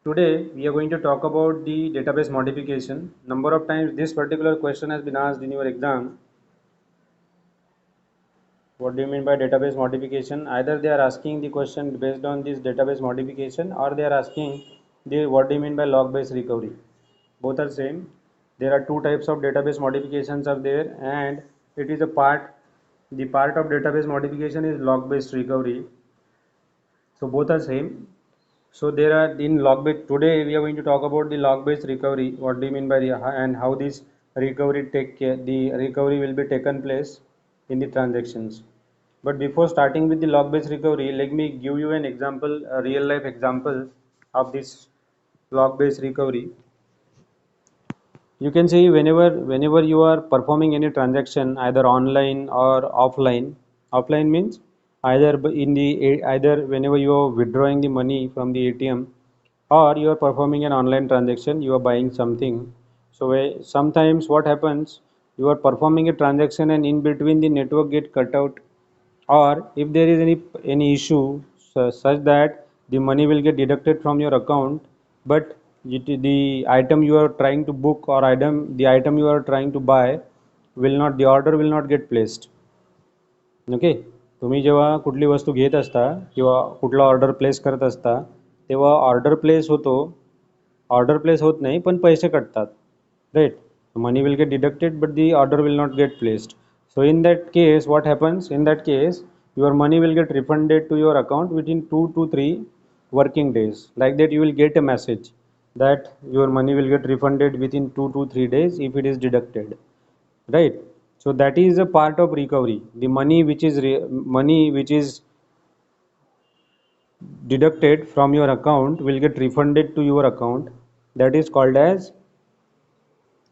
Today we are going to talk about the database modification. Number of times this particular question has been asked in your exam. What do you mean by database modification? Either they are asking the question based on this database modification, or they are asking the what do you mean by log based recovery. Both are same. There are two types of database modifications are there, and it is a part. The part of database modification is log based recovery. So both are same. So there are in log based today we are going to talk about the log based recovery. What do you mean by the and how this recovery take care, the recovery will be taken place in the transactions. But before starting with the log based recovery, let me give you an example, a real life example of this log based recovery. You can see whenever you are performing any transaction either online or offline means either whenever you are withdrawing the money from the ATM, or you are performing an online transaction, you are buying something. So sometimes what happens, you are performing a transaction and in between the network get cut out, or if there is any issue such that the money will get deducted from your account, but the item you are trying to book or the item you are trying to buy will not, the order will not get placed. Okay. तुम्ही जेव्हा कुठली वस्तू घेत असता किंवा कुठला order place करत असता, तेव्हा ऑर्डर प्लेस होत नाही पण पैसे कटतात, right. Money will get deducted but the order will not get placed. So in that case what happens, in that case your money will get refunded to your account within 2 to 3 working days. Like that you will get a message that your money will get refunded within 2 to 3 days if it is deducted, right. So that is a part of recovery. The money which is deducted from your account will get refunded to your account. That is called as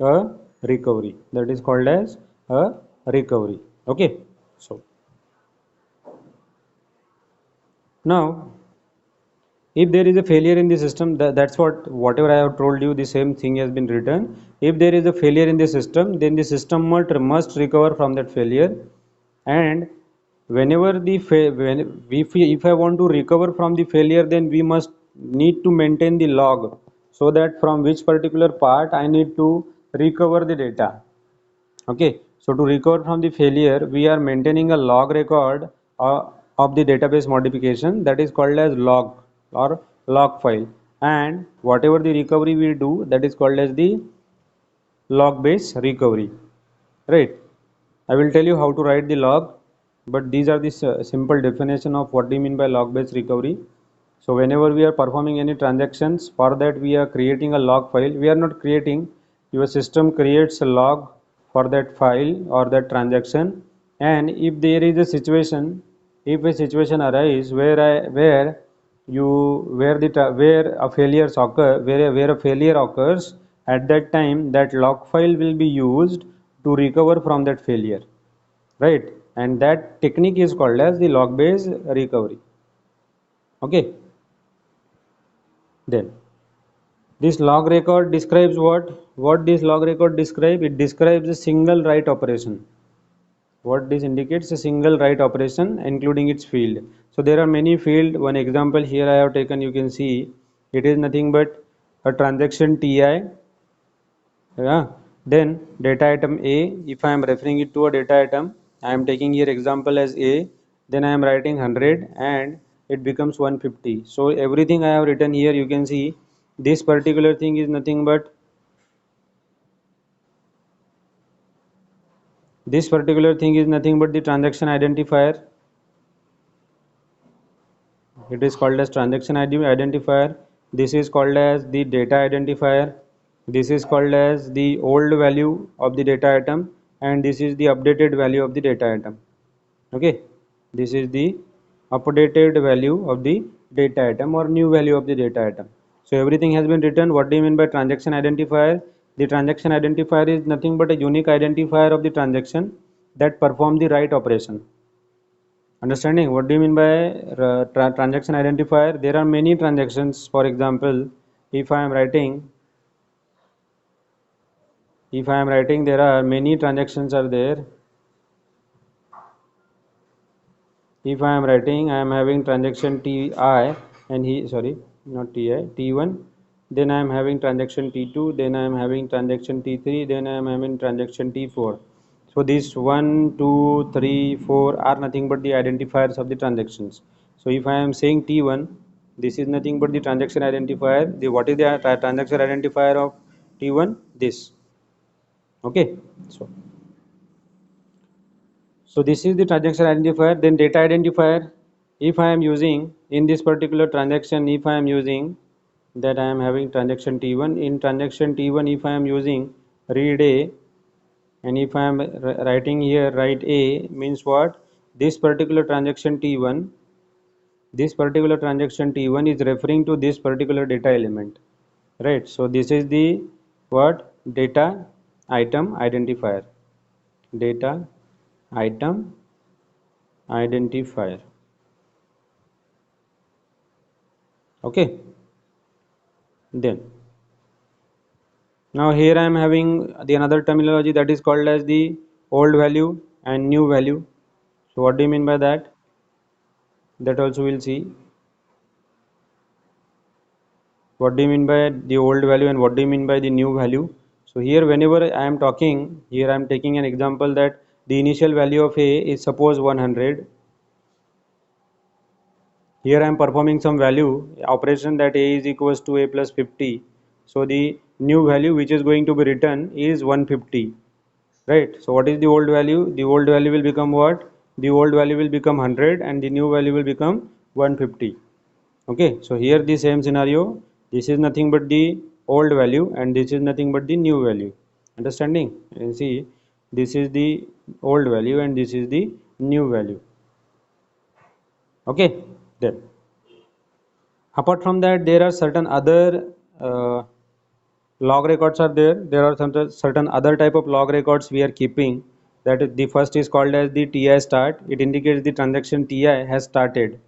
a recovery. That is called as a recovery. Okay. So now if there is a failure in the system, that's whatever I have told you, the same thing has been written. If there is a failure in the system, then the system must recover from that failure. And whenever if I want to recover from the failure, then we must need to maintain the log, so that from which particular part I need to recover the data. Okay, so to recover from the failure, we are maintaining a log record of the database modification, that is called as log or log file. And whatever the recovery we do, that is called as the log based recovery, right. I will tell you how to write the log, but these are the simple definition of what do you mean by log based recovery. So whenever we are performing any transactions, for that we are creating a log file. We are not creating, your system creates a log for that file or that transaction. And if there is a situation, if a situation arises where a failure occur, where a failure occurs, at that time that log file will be used to recover from that failure, right. And that technique is called as the log based recovery. Okay. Then this log record describes what this log record describe, it describes a single write operation. What this indicates, a single write operation including its field. So there are many field. One example here I have taken, you can see it is nothing but a transaction ti, yeah. Then data item a, if I am referring it to a data item, I am taking here example as a, then I am writing 100 and it becomes 150. So everything I have written here, you can see this particular thing is nothing but the transaction identifier. It is called as transaction identifier. This is called as the data identifier. This is called as the old value of the data item, and this is the updated value of the data item. Okay, this is the updated value of the data item or new value of the data item. So everything has been written. What do you mean by transaction identifier? The transaction identifier is nothing but a unique identifier of the transaction that perform the write operation. Understanding what do you mean by transaction identifier? There are many transactions. For example, if I am writing, there are many transactions are there. If I am writing, I am having transaction ti, and he, sorry, not ti, t1, then I am having transaction T2, then I am having transaction T3, then I am having transaction T4. So these 1, 2, 3, 4 are nothing but the identifiers of the transactions. So if I am saying T1, this is nothing but the transaction identifier. What is the transaction identifier of T1? This. Okay. So this is the transaction identifier. Then data identifier. If I am using in this particular transaction, if I am using that I am having transaction T1. In transaction T1, if I am using read A, and if I am writing here write A, means what? This particular transaction T1, this particular transaction T1 is referring to this particular data element, right? So this is the what? Data item identifier. Data item identifier. Okay. Then now here I am having the another terminology that is called as the old value and new value. So what do you mean by that? That also we'll see. What do you mean by the old value and what do you mean by the new value? So here whenever I am talking, here I am taking an example that the initial value of A is suppose 100. Here I am performing some value operation that A is equals to A plus 50. So the new value which is going to be written is 150. Right. So what is the old value? The old value will become what? The old value will become 100 and the new value will become 150. Okay. So here the same scenario. This is nothing but the old value and this is nothing but the new value. Understanding? You can see this is the old value and this is the new value. Okay. Then apart from that, there are certain other log records are there. There are some certain other type of log records we are keeping. That is, the first is called as the TI start. It indicates the transaction TI has started.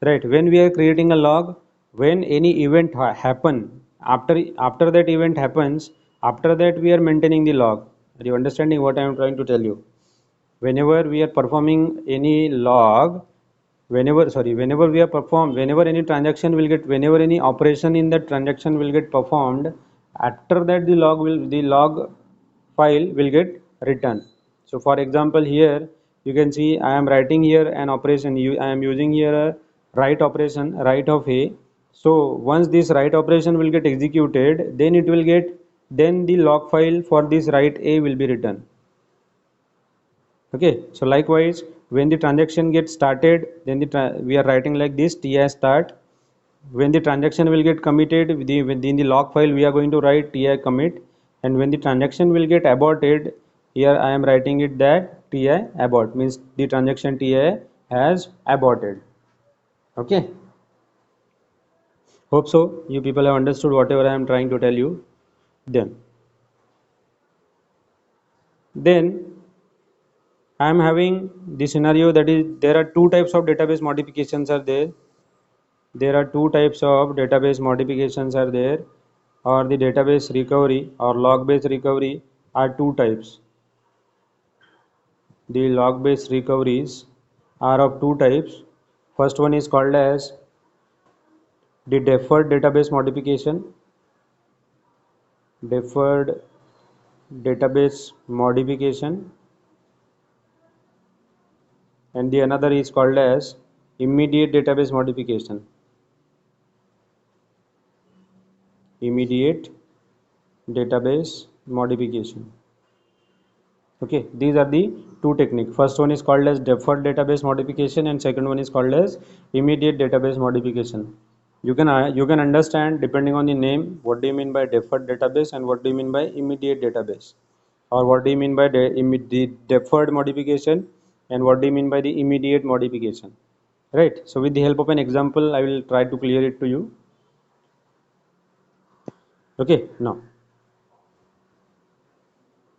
Right. When we are creating a log, when any event happen, after that event happens, after that we are maintaining the log. Are you understanding what I am trying to tell you? Whenever we are performing any log, whenever we are performed, whenever any transaction will get, whenever any operation in that transaction will get performed, after that the log file will get written. So for example, here you can see I am writing here an operation. I am using here a write operation, write of A. So once this write operation will get executed, then it will get, then the log file for this write A will be written. Okay, so likewise when the transaction gets started, then we are writing like this ti start. When the transaction will get committed, within the log file we are going to write ti commit, and when the transaction will get aborted, here I am writing it that ti abort, means the transaction ti has aborted. Okay, hope so you people have understood whatever I am trying to tell you. Then I am having the scenario that is there are two types of database modifications are there. There are two types of database modifications are there, or the database recovery or log based recovery are two types. The log based recoveries are of two types. First one is called as the deferred database modification. Deferred database modification, and the another is called as immediate database modification. Immediate database modification. Okay, these are the two techniques. First one is called as deferred database modification and second one is called as immediate database modification. You can understand depending on the name what do you mean by deferred database and what do you mean by immediate database, or what do you mean by the deferred modification and what do you mean by the immediate modification, right? So with the help of an example I will try to clear it to you. Okay, now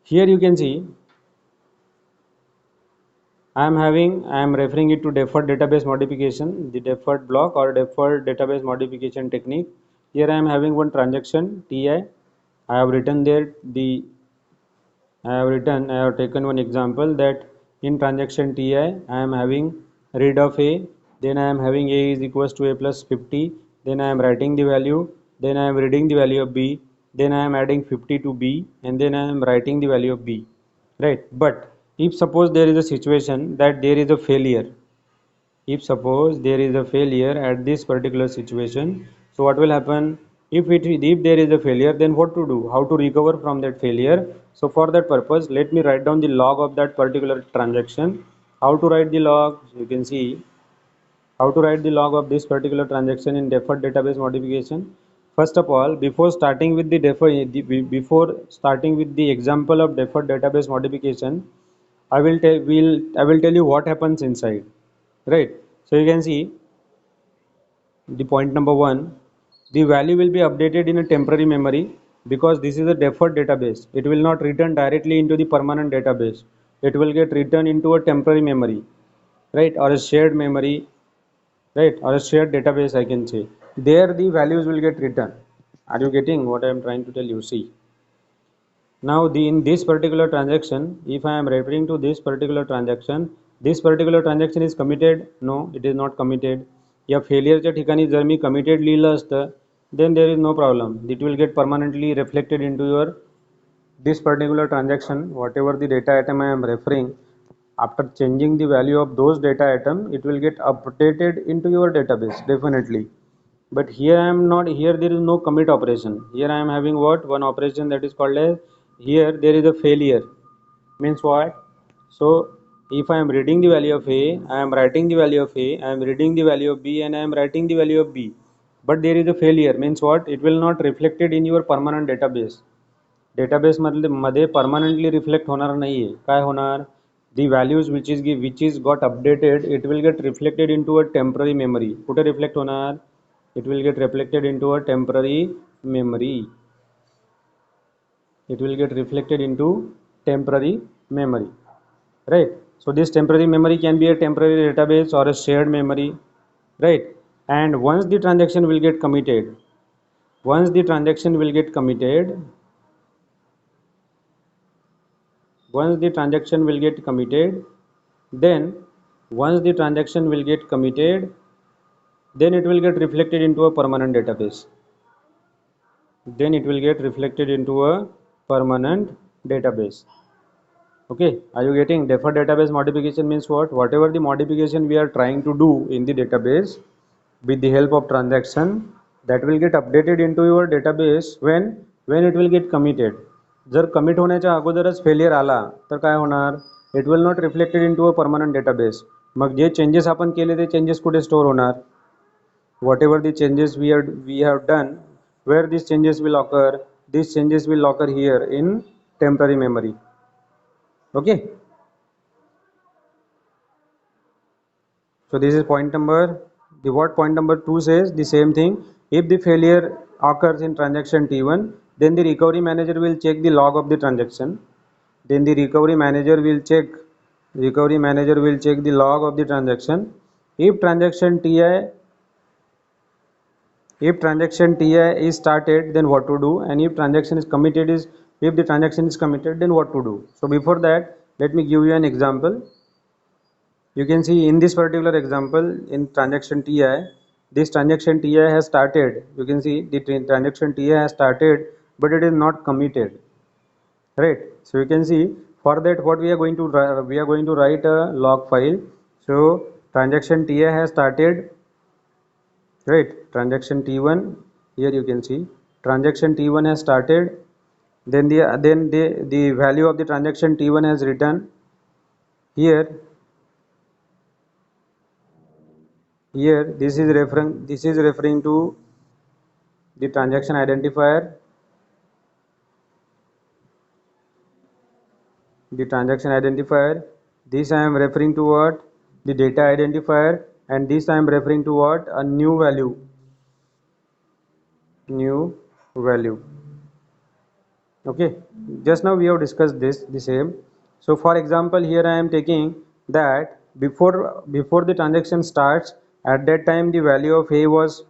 here you can see I am referring it to deferred database modification, the deferred block or deferred database modification technique. Here I am having one transaction TI. I have written there I have taken one example that in transaction TI I am having read of A, then I am having A is equals to A plus 50, then I am writing the value, then I am reading the value of B, then I am adding 50 to B, and then I am writing the value of B, right? But if suppose there is a situation that there is a failure, if suppose there is a failure at this particular situation, so what will happen? If there is a failure, then what to do? How to recover from that failure? So for that purpose, let me write down the log of that particular transaction. How to write the log? You can see how to write the log of this particular transaction in deferred database modification. First of all, before starting with the example of deferred database modification, I will tell you what happens inside, right? So you can see the point number one, the value will be updated in a temporary memory because this is a deferred database. It will not return directly into the permanent database. It will get returned into a temporary memory, right, or a shared memory, right, or a shared database, I can say. There the values will get returned. Are you getting what I am trying to tell you? See, now in this particular transaction, if I am referring to this particular transaction is committed. No, it is not committed. या फेलियरच्या ठिकाणी जर मी committed लिहिलं असतं, then there is no problem. It will get permanently reflected into your this particular transaction, whatever the data item I am referring. After changing the value of those data item, it will get updated into your database definitely. But here I am not, here there is no commit operation. Here I am having what, one operation that is called as, here there is a failure. Means what? So if I am reading the value of a, I am writing the value of a, I am reading the value of b, and I am writing the value of b, but there is a failure. Means what? It will not reflected in your permanent database. Database मध्ये permanently reflect होणार नाही आहे. काय होणार? The values which is got updated, it will get reflected into a temporary memory. कुठे reflect होणार? It will get reflected into a temporary memory. it will get reflected into temporary memory, right? So this temporary memory can be a temporary database or a shared memory, right? And once the transaction will get committed, once the transaction will get committed, once the transaction will get committed, then once the transaction will get committed, then it will get reflected into a permanent database. Then it will get reflected into a permanent database. Okay, are you getting? Deferred database modification means what? Whatever the modification we are trying to do in the database with the help of transaction, that will get updated into your database when it will get committed. जर commit होण्याच्या अगोदरच failure आला तर काय होणार? It will not reflected into a permanent database. Mug J changes आपण केले ते चेंजेस कुठे स्टोर होणार? whatever the changes we have done, where these changes will occur, these changes will occur here in temporary memory. Okay, so this is point number, the what point number 2 says the same thing. If the failure occurs in transaction T1, then the recovery manager will check the log of the transaction. Then the recovery manager will check the log of the transaction. If transaction Ti is started, then what to do? And if transaction is committed, if the transaction is committed, then what to do? So before that, let me give you an example. You can see in this particular example, in transaction Ti, this transaction Ti has started. You can see the transaction Ti has started, but it is not committed, right? So you can see, for that what we are going to write a log file. So transaction Ti has started, right? Transaction T1, here you can see transaction T1 has started, then the value of the transaction T1 has written here. This is referring to the transaction identifier. This I am referring to what? The data identifier. And this I am referring to what? A new value. Okay, just now we have discussed the same. So for example, here I am taking that before the transaction starts, at that time the value of A was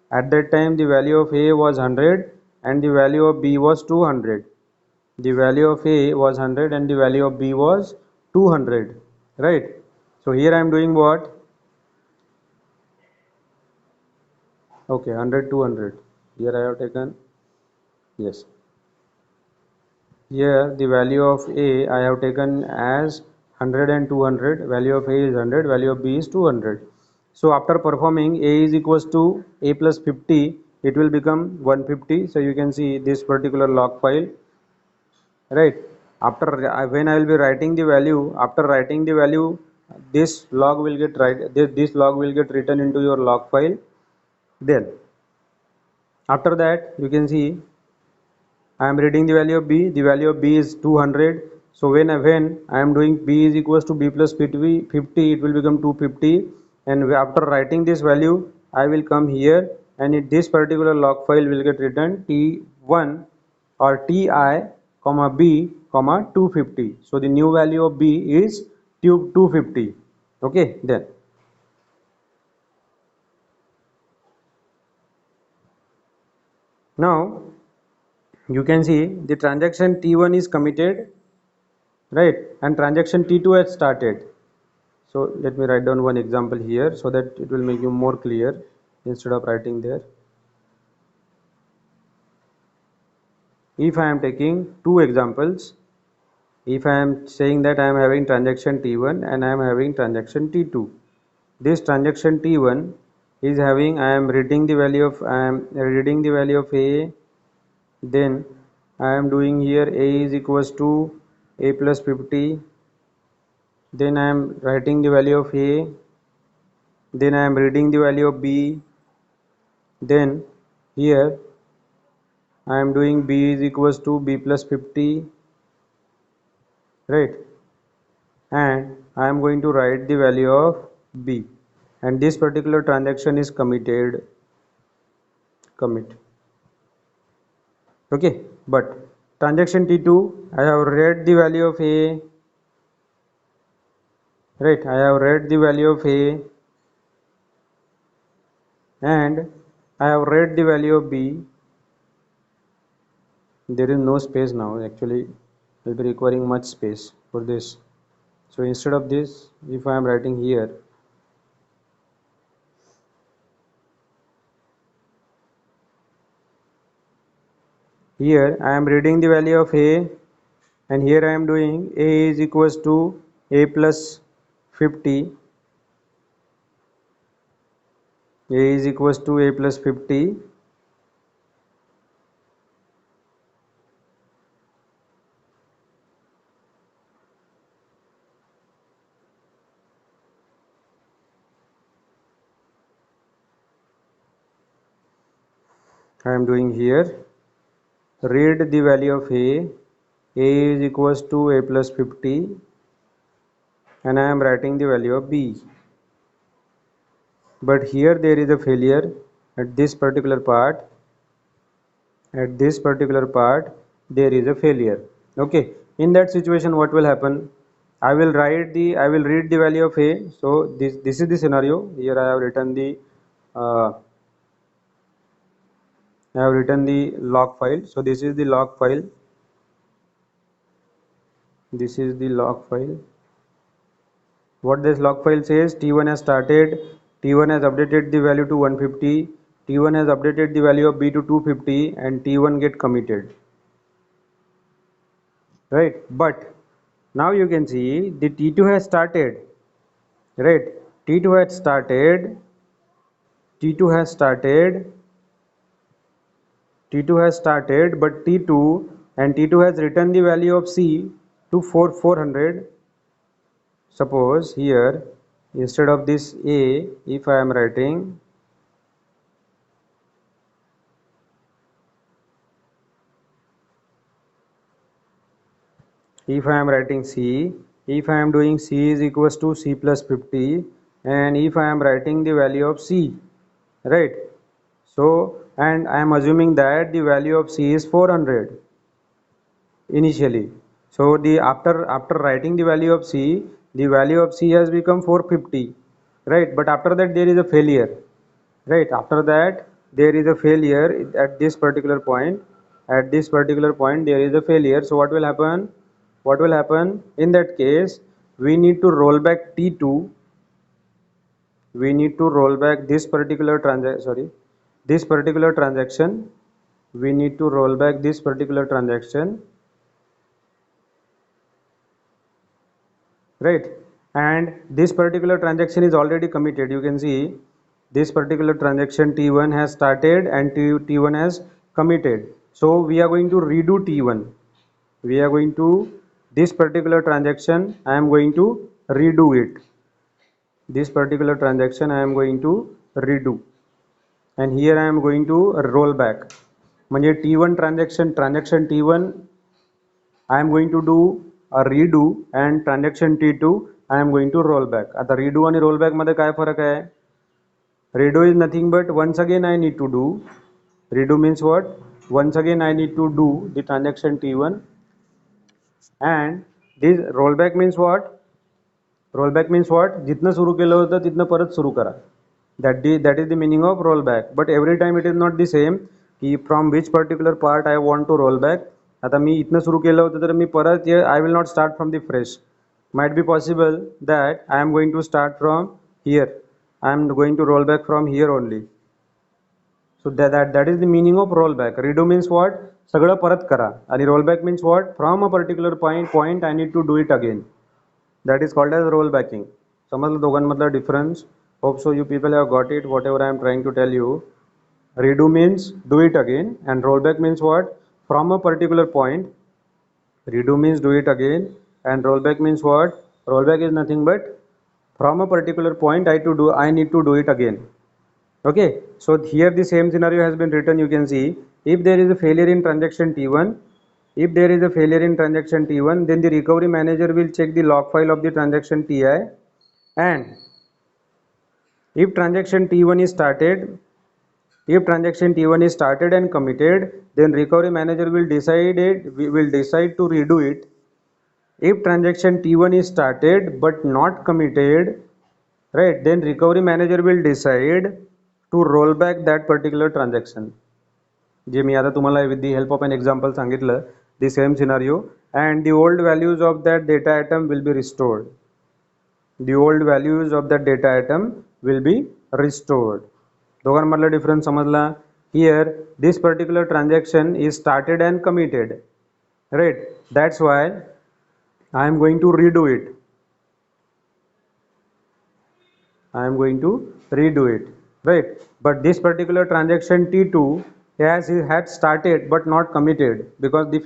100 and the value of B was 200. The value of A was 100 and the value of B was 200, right? So here I am doing what? Okay, 100, 200. here I have taken, yes, here the value of A I have taken as 100 and 200, value of A is 100, value of B is 200. So after performing A is equals to A plus 50, it will become 150. So you can see this particular log file, right? After when I will be writing the value, after writing the value, this log will get this log will get written into your log file. Then after that you can see I am reading the value of B. The value of B is 200. So when I am doing B is equals to B plus 50, it will become 250. And after writing this value, I will come here, and in this particular log file will get written T1 or TI comma B comma 250. So the new value of B is 250. Okay, then now you can see the transaction T1 is committed, right, and transaction T2 has started. So let me write down one example here so that it will make you more clear instead of writing there. If I am taking two examples, if I am saying that I am having transaction T1 and I am having transaction T2, this transaction T1 is having, I am reading the value of A, then I am doing here A is equals to A plus 50, then I am writing the value of A, then I am reading the value of B, then here I am doing B is equals to B plus 50, right, and I am going to write the value of B, and this particular transaction is committed, commit. Okay, but transaction T2, I have read the value of A, right, I have read the value of A, and I have read the value of B. There is no space now, actually will be requiring much space for this. So instead of this, if I am writing here, I am reading the value of A, and here I am doing A is equals to A plus 50, A is equals to A plus 50, I am doing here, read the value of A is equals to A plus 50, and I am writing the value of B. But here there is a failure at this particular part, there is a failure. Okay, in that situation what will happen? I will read the value of A. So this is the scenario. Here I have written the log file. So this is the log file. What this log file says: T1 has started, T1 has updated the value to 150, T1 has updated the value of B to 250, and T1 get committed, right? But now you can see the T2 has started, right? T2 has started, T2 has started, but T2 has written the value of C to 400. Suppose here instead of this A, if I am writing C, if I am doing C is equals to C plus 50, and if I am writing the value of C, right? So, and I am assuming that the value of C is 400 initially. So the after writing the value of C, the value of C has become 450, right? But after that there is a failure, right? After that there is a failure at this particular point. At this particular point there is a failure. So what will happen? In that case? We need to roll back T2. We need to roll back this particular this particular transaction, we need to roll back this particular transaction, right? And this particular transaction is already committed. You can see this particular transaction T1 has started and T1 has committed. So we are going to redo T1. We are going to, this particular transaction I am going to redo it. This particular transaction I am going to redo, and here I am going to roll back. म्हणजे T1 transaction T1 I am going to do a redo, and transaction T2 I am going to roll back. आता redo आणि roll back मध्ये काय फरक आहे? Redo is nothing but once again I need to do. Redo means what? Once again I need to do the transaction T1, and this rollback means what? Rollback means what? जितनं सुरू केलं होतं तिथनं परत सुरू करा. That is the meaning of rollback. But every time it is not the same की from which particular part I want to roll back. आता मी इथनं सुरू केलं होतं तर मी परत I will not start from the fresh. Might be possible that I am going to start from here. I am going to roll back from here only. So that is the meaning of rollback. Redo means what? सगळं परत करा. आणि rollback means what? From a particular point I need to do it again. That is called as rollbacking. समजलं दोघांमधला difference? Hope so you people have got it, whatever I am trying to tell you. Redo means do it again, and rollback means what? From a particular point. Redo means do it again, and rollback means what? Rollback is nothing but from a particular point I need to do it again. Okay, so here the same scenario has been written. You can see if there is a failure in transaction T1, then the recovery manager will check the log file of the transaction TI, and if transaction T1 is started and committed, then recovery manager will decide to redo it. If transaction T1 is started but not committed, right, then recovery manager will decide to roll back that particular transaction. जे मी आता तुम्हाला with the help of an example सांगितलं, the same scenario, and the old values of that data item will be restored. The old values of that data item will be restored. दोघांमधला difference समजला? Here this particular transaction is started and committed, right? That's why I am going to redo it. Right? But this particular transaction T2 had started but not committed because of the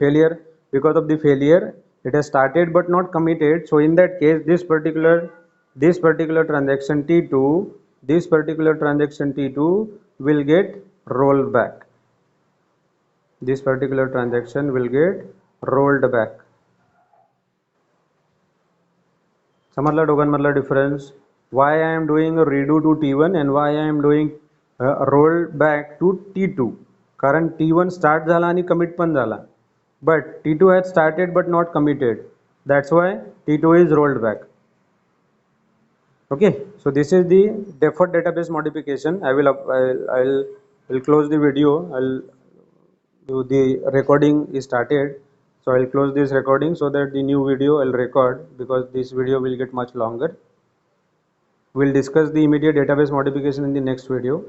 failure. It has started but not committed. So in that case, this particular transaction T2 will get rolled back. This particular transaction will get rolled back. समजला दोघांमधला difference? Why I am doing a redo to T1 and why I am doing a roll back to T2? कारण T1 start झाला आणि commit पण झाला, but T2 had started but not committed. That's why T2 is rolled back. Okay, so this is the deferred database modification. I'll close the video. The recording is started, so I'll close this recording so that the new video I'll record, because this video will get much longer. We'll discuss the immediate database modification in the next video.